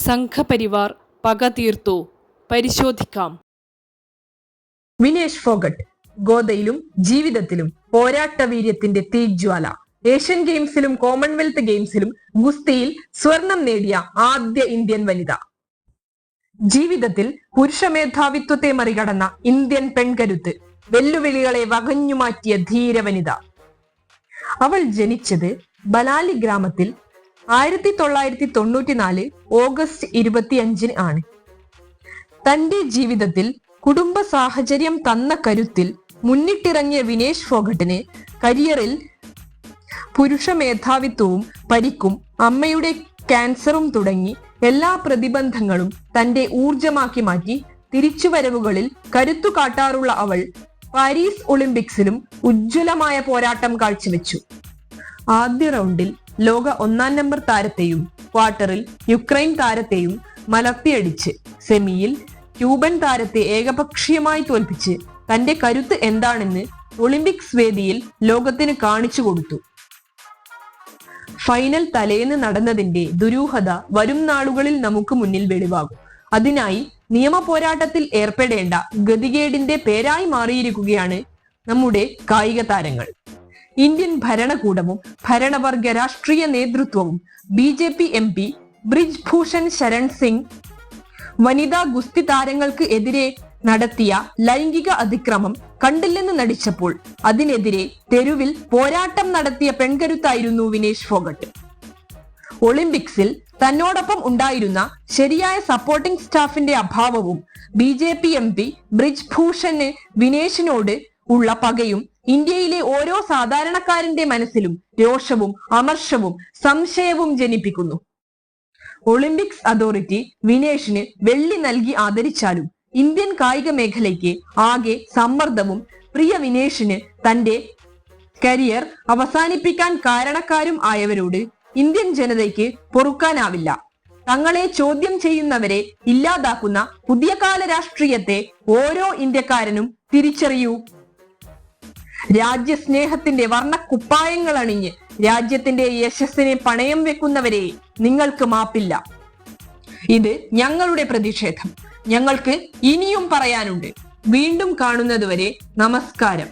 സംഘപരിവാർ പക തീർത്തു, പരിശോധിക്കാം. വിനേഷ് ഫോഗട്ട് ഗോദയിലും ജീവിതത്തിലും പോരാട്ടവീര്യത്തിന്റെ തീജ്വാല. ഏഷ്യൻ ഗെയിംസിലും കോമൺവെൽത്ത് ഗെയിംസിലും ഗുസ്തിയിൽ സ്വർണം നേടിയ ആദ്യ ഇന്ത്യൻ വനിത. ജീവിതത്തിൽ പുരുഷ മേധാവിത്വത്തെ മറികടന്ന ഇന്ത്യൻ പെൺകരുത്ത്, വെല്ലുവിളികളെ വകഞ്ഞുമാറ്റിയ ധീര വനിത. അവൾ ജനിച്ചത് ബലാലി ഗ്രാമത്തിൽ 1994 ഓഗസ്റ്റ് 25 ആണ്. തന്റെ ജീവിതത്തിൽ കുടുംബ സാഹചര്യം തന്ന കരുത്തിൽ മുന്നിട്ടിറങ്ങിയ വിനേഷ് ഫോഗട്ടിന് കരിയറിൽ പുരുഷ മേധാവിത്വവും പരിക്കും അമ്മയുടെ ക്യാൻസറും തുടങ്ങി എല്ലാ പ്രതിബന്ധങ്ങളും തന്റെ ഊർജമാക്കി മാറ്റി തിരിച്ചുവരവുകളിൽ കരുത്തു കാട്ടാറുള്ള അവൾ പാരീസ് ഒളിമ്പിക്സിലും ഉജ്ജ്വലമായ പോരാട്ടം കാഴ്ചവെച്ചു. ആദ്യ റൗണ്ടിൽ ലോക 1-ാം നമ്പർ താരത്തെയും ക്വാർട്ടറിൽ യുക്രൈൻ താരത്തെയും മലർത്തിയടിച്ച് സെമിയിൽ ക്യൂബൻ താരത്തെ ഏകപക്ഷീയമായി തോൽപ്പിച്ച് തന്റെ കരുത്ത് എന്താണെന്ന് ഒളിമ്പിക്സ് വേദിയിൽ ലോകത്തിന് കാണിച്ചു കൊടുത്തു. ഫൈനൽ തലേന്ന് നടന്നതിന്റെ ദുരൂഹത വരും നാളുകളിൽ നമുക്ക് മുന്നിൽ വെളിവാകും. അതിനായി നിയമ പോരാട്ടത്തിൽ ഏർപ്പെടേണ്ട ഗതികേടിന്റെ പേരായി മാറിയിരിക്കുകയാണ് നമ്മുടെ കായിക താരങ്ങൾ. ഇന്ത്യൻ ഭരണകൂടവും ഭരണവർഗ രാഷ്ട്രീയ നേതൃത്വവും BJP MP ബ്രിജ് ഭൂഷൺ ശരൺ സിംഗ് വനിതാ ഗുസ്തി താരങ്ങൾക്ക് എതിരെ നടത്തിയ ലൈംഗിക അതിക്രമം കണ്ടില്ലെന്ന് നടിച്ചപ്പോൾ അതിനെതിരെ തെരുവിൽ പോരാട്ടം നടത്തിയ പെൺകരുത്തായിരുന്നു വിനേഷ് ഫോഗട്ട്. ഒളിമ്പിക്സിൽ തന്നോടൊപ്പം ഉണ്ടായിരുന്ന ശരിയായ സപ്പോർട്ടിംഗ് സ്റ്റാഫിന്റെ അഭാവവും BJP MP ബ്രിജ് ഭൂഷണ് വിനേഷിനോട് ഉള്ള പകയും ഇന്ത്യയിലെ ഓരോ സാധാരണക്കാരന്റെ മനസ്സിലും രോഷവും അമർഷവും സംശയവും ജനിപ്പിക്കുന്നു. ഒളിമ്പിക്സ് അതോറിറ്റി വിനേഷിന് വെള്ളി നൽകി ആദരിച്ചാലും ഇന്ത്യൻ കായിക മേഖലയ്ക്ക് ആകെ സമ്മർദ്ദവും പ്രിയ വിനേഷിന് തന്റെ കരിയർ അവസാനിപ്പിക്കാൻ കാരണക്കാരും ആയവരോട് ഇന്ത്യൻ ജനതയ്ക്ക് പൊറുക്കാനാവില്ല. തങ്ങളെ ചോദ്യം ചെയ്യുന്നവരെ ഇല്ലാതാക്കുന്ന പുതിയ കാല രാഷ്ട്രീയത്തെ ഓരോ ഇന്ത്യക്കാരനും തിരിച്ചറിയൂ. രാജ്യസ്നേഹത്തിന്റെ വർണ്ണക്കുപ്പായങ്ങൾ അണിഞ്ഞ് രാജ്യത്തിന്റെ യശസ്സിനെ പണയം വെക്കുന്നവരെ നിങ്ങൾക്ക് മാപ്പില്ല. ഇത് ഞങ്ങളുടെ പ്രതിഷേധം. ഞങ്ങൾക്ക് ഇനിയും പറയാനുണ്ട്. വീണ്ടും കാണുന്നതുവരെ നമസ്കാരം.